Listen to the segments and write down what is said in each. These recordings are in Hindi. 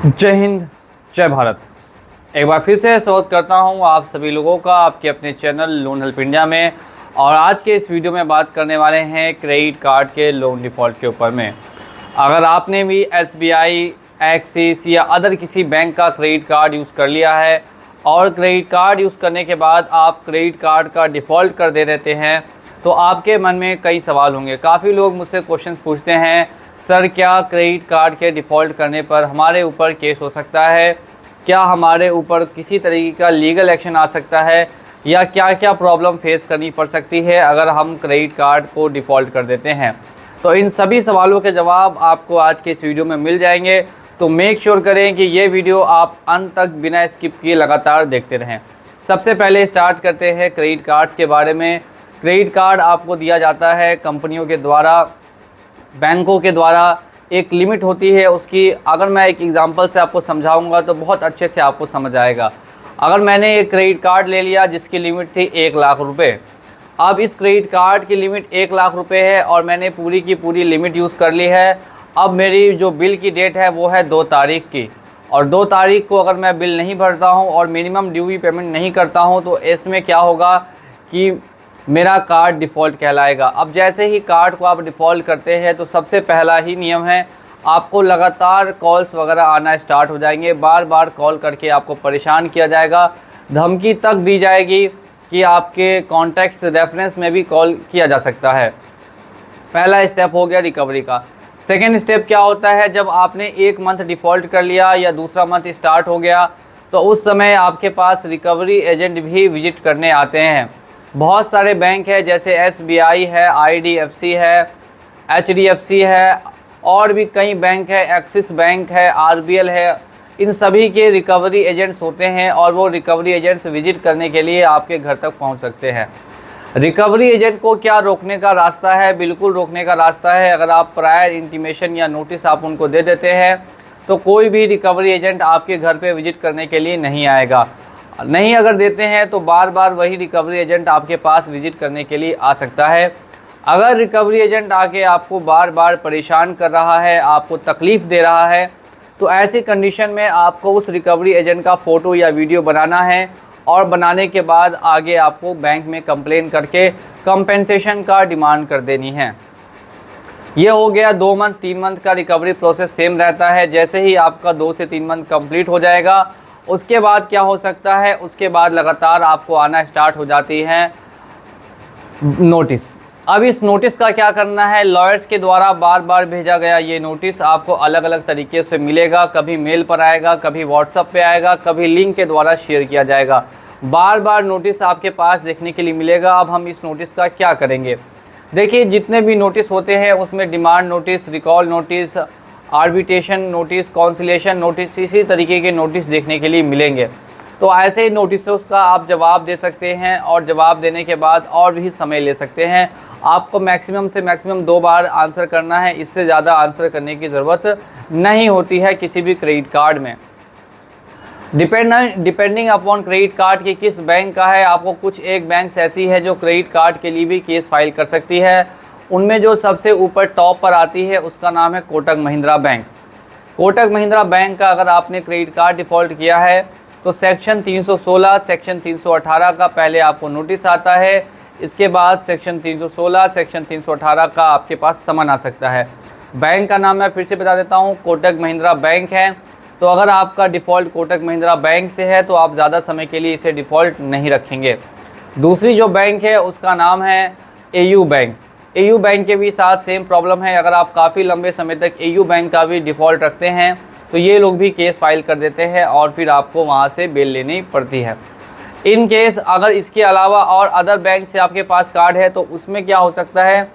जय हिंद, जय भारत। एक बार फिर से स्वागत करता हूं आप सभी लोगों का आपके अपने चैनल लोन हेल्प इंडिया में। और आज के इस वीडियो में बात करने वाले हैं क्रेडिट कार्ड के लोन डिफ़ॉल्ट के ऊपर में। अगर आपने भी SBI, एक्सिस या अदर किसी बैंक का क्रेडिट कार्ड यूज़ कर लिया है और क्रेडिट कार्ड यूज़ करने के बाद आप क्रेडिट कार्ड का डिफ़ॉल्ट कर दे देते हैं, तो आपके मन में कई सवाल होंगे। काफ़ी लोग मुझसे क्वेश्चन पूछते हैं, सर क्या क्रेडिट कार्ड के डिफ़ॉल्ट करने पर हमारे ऊपर केस हो सकता है, क्या हमारे ऊपर किसी तरीके का लीगल एक्शन आ सकता है, या क्या क्या प्रॉब्लम फेस करनी पड़ सकती है अगर हम क्रेडिट कार्ड को डिफ़ॉल्ट कर देते हैं। तो इन सभी सवालों के जवाब आपको आज के इस वीडियो में मिल जाएंगे। तो मेक श्योर करें कि ये वीडियो आप अंत तक बिना स्किप किए लगातार देखते रहें। सबसे पहले स्टार्ट करते हैं क्रेडिट कार्ड्स के बारे में। क्रेडिट कार्ड आपको दिया जाता है कंपनियों के द्वारा, बैंकों के द्वारा। एक लिमिट होती है उसकी। अगर मैं एक एग्जांपल से आपको समझाऊंगा तो बहुत अच्छे से आपको समझ आएगा। अगर मैंने एक क्रेडिट कार्ड ले लिया जिसकी लिमिट थी 1 लाख रुपए। अब इस क्रेडिट कार्ड की लिमिट 1 लाख रुपए है और मैंने पूरी की पूरी लिमिट यूज़ कर ली है। अब मेरी जो बिल की डेट है वो है 2 तारीख की, और 2 तारीख को अगर मैं बिल नहीं भरता हूँ और मिनिमम ड्यू पेमेंट नहीं करता हूँ तो इसमें क्या होगा कि मेरा कार्ड डिफ़ॉल्ट कहलाएगा। अब जैसे ही कार्ड को आप डिफ़ॉल्ट करते हैं तो सबसे पहला ही नियम है, आपको लगातार कॉल्स वगैरह आना स्टार्ट हो जाएंगे। बार बार कॉल करके आपको परेशान किया जाएगा, धमकी तक दी जाएगी कि आपके कॉन्टैक्ट्स रेफरेंस में भी कॉल किया जा सकता है। पहला स्टेप हो गया रिकवरी का। सेकेंड स्टेप क्या होता है, जब आपने 1 मंथ डिफ़ॉल्ट कर लिया या दूसरा मंथ स्टार्ट हो गया तो उस समय आपके पास रिकवरी एजेंट भी विजिट करने आते हैं। बहुत सारे बैंक है जैसे SBI है, IDFC है, HDFC है, और भी कई बैंक है, एक्सिस बैंक है, RBL है। इन सभी के रिकवरी एजेंट्स होते हैं और वो रिकवरी एजेंट्स विजिट करने के लिए आपके घर तक पहुंच सकते हैं। रिकवरी एजेंट को क्या रोकने का रास्ता है? बिल्कुल रोकने का रास्ता है। अगर आप प्रायर इंटीमेशन या नोटिस आप उनको दे देते हैं तो कोई भी रिकवरी एजेंट आपके घर पे विजिट करने के लिए नहीं आएगा। नहीं अगर देते हैं तो बार बार वही रिकवरी एजेंट आपके पास विजिट करने के लिए आ सकता है। अगर रिकवरी एजेंट आके आपको बार बार परेशान कर रहा है, आपको तकलीफ़ दे रहा है, तो ऐसी कंडीशन में आपको उस रिकवरी एजेंट का फ़ोटो या वीडियो बनाना है और बनाने के बाद आगे आपको बैंक में कंप्लेन करके कंपेंसेशन का डिमांड कर देनी है। ये हो गया 2 मंथ। 3 मंथ का रिकवरी प्रोसेस सेम रहता है। जैसे ही आपका 2 से 3 मंथ कंप्लीट हो जाएगा उसके बाद क्या हो सकता है, उसके बाद लगातार आपको आना स्टार्ट हो जाती है नोटिस। अब इस नोटिस का क्या करना है, लॉयर्स के द्वारा बार बार भेजा गया ये नोटिस आपको अलग अलग तरीके से मिलेगा। कभी मेल पर आएगा, कभी व्हाट्सएप पे आएगा, कभी लिंक के द्वारा शेयर किया जाएगा। बार बार नोटिस आपके पास देखने के लिए मिलेगा। अब हम इस नोटिस का क्या करेंगे? देखिए, जितने भी नोटिस होते हैं उसमें demand notice, recall notice, arbitration notice, conciliation notice, इसी तरीके के नोटिस देखने के लिए मिलेंगे। तो ऐसे ही नोटिसों का आप जवाब दे सकते हैं और जवाब देने के बाद और भी समय ले सकते हैं। आपको मैक्सिमम से मैक्सिमम 2 बार आंसर करना है, इससे ज़्यादा आंसर करने की ज़रूरत नहीं होती है किसी भी क्रेडिट कार्ड में। डिपेंडिंग अपॉन क्रेडिट कार्ड की किस बैंक का है, आपको कुछ एक बैंक्स ऐसी है जो क्रेडिट कार्ड के लिए भी केस फाइल कर सकती है। उनमें जो सबसे ऊपर टॉप पर आती है उसका नाम है कोटक महिंद्रा बैंक। कोटक महिंद्रा बैंक का अगर आपने क्रेडिट कार्ड डिफ़ॉल्ट किया है तो सेक्शन 316, सेक्शन 318 का पहले आपको नोटिस आता है। इसके बाद सेक्शन 316, सेक्शन 318 का आपके पास समन आ सकता है। बैंक का नाम मैं फिर से बता देता हूँ, कोटक महिंद्रा बैंक है। तो अगर आपका डिफ़ॉल्ट कोटक महिंद्रा बैंक से है तो आप ज़्यादा समय के लिए इसे डिफ़ॉल्ट नहीं रखेंगे। दूसरी जो बैंक है उसका नाम है AU बैंक। AU बैंक के भी साथ सेम प्रॉब्लम है। अगर आप काफ़ी लंबे समय तक AU बैंक का भी डिफ़ॉल्ट रखते हैं तो ये लोग भी केस फाइल कर देते हैं और फिर आपको वहाँ से बेल लेनी पड़ती है। इन केस अगर इसके अलावा और अदर बैंक से आपके पास कार्ड है तो उसमें क्या हो सकता है,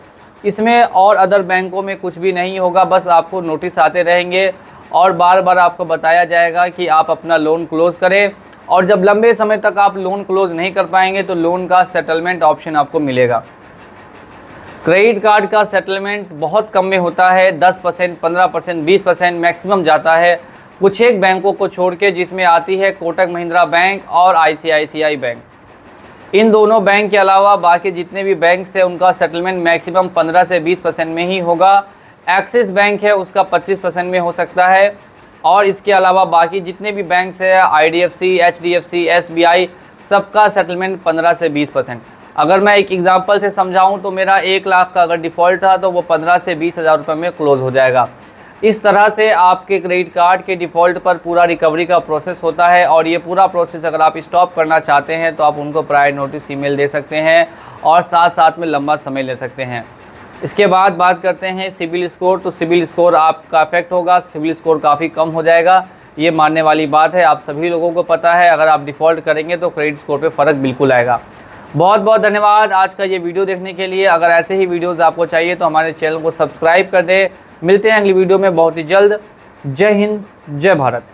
इसमें और अदर बैंकों में कुछ भी नहीं होगा। बस आपको नोटिस आते रहेंगे और बार बार आपको बताया जाएगा कि आप अपना लोन क्लोज़ करें, और जब लंबे समय तक आप लोन क्लोज़ नहीं कर पाएंगे तो लोन का सेटलमेंट ऑप्शन आपको मिलेगा। क्रेडिट कार्ड का सेटलमेंट बहुत कम में होता है, 10%, 15%, 20% मैक्सिमम जाता है कुछ एक बैंकों को छोड़ के, जिसमें आती है कोटक महिंद्रा बैंक और ICICI बैंक। इन दोनों बैंक के अलावा बाकी जितने भी बैंक हैं उनका सेटलमेंट मैक्सिमम 15 से 20% में ही होगा। एक्सिस बैंक है उसका 25% में हो सकता है, और इसके अलावा बाकी जितने भी बैंक्स है, IDFC, HDFC, SBI, सबका सेटलमेंट 15 से 20%। अगर मैं एक एग्जांपल से समझाऊं तो मेरा 1 लाख का अगर डिफ़ॉल्ट था तो वो 15 से 20 हज़ार रुपये में क्लोज़ हो जाएगा। इस तरह से आपके क्रेडिट कार्ड के डिफ़ॉल्ट पर पूरा रिकवरी का प्रोसेस होता है, और ये पूरा प्रोसेस अगर आप स्टॉप करना चाहते हैं तो आप उनको प्रायर नोटिस ईमेल दे सकते हैं और साथ साथ में लंबा समय ले सकते हैं। इसके बाद बात करते हैं सिबिल स्कोर। तो सिबिल स्कोर आपका अफेक्ट होगा, सिबिल स्कोर काफ़ी कम हो जाएगा, ये मानने वाली बात है, आप सभी लोगों को पता है। अगर आप डिफ़ॉल्ट करेंगे तो क्रेडिट स्कोर पे फ़र्क बिल्कुल आएगा। बहुत बहुत धन्यवाद आज का ये वीडियो देखने के लिए। अगर ऐसे ही वीडियोज़ आपको चाहिए तो हमारे चैनल को सब्सक्राइब कर दें। मिलते हैं अगली वीडियो में बहुत ही जल्द। जय हिंद, जय भारत।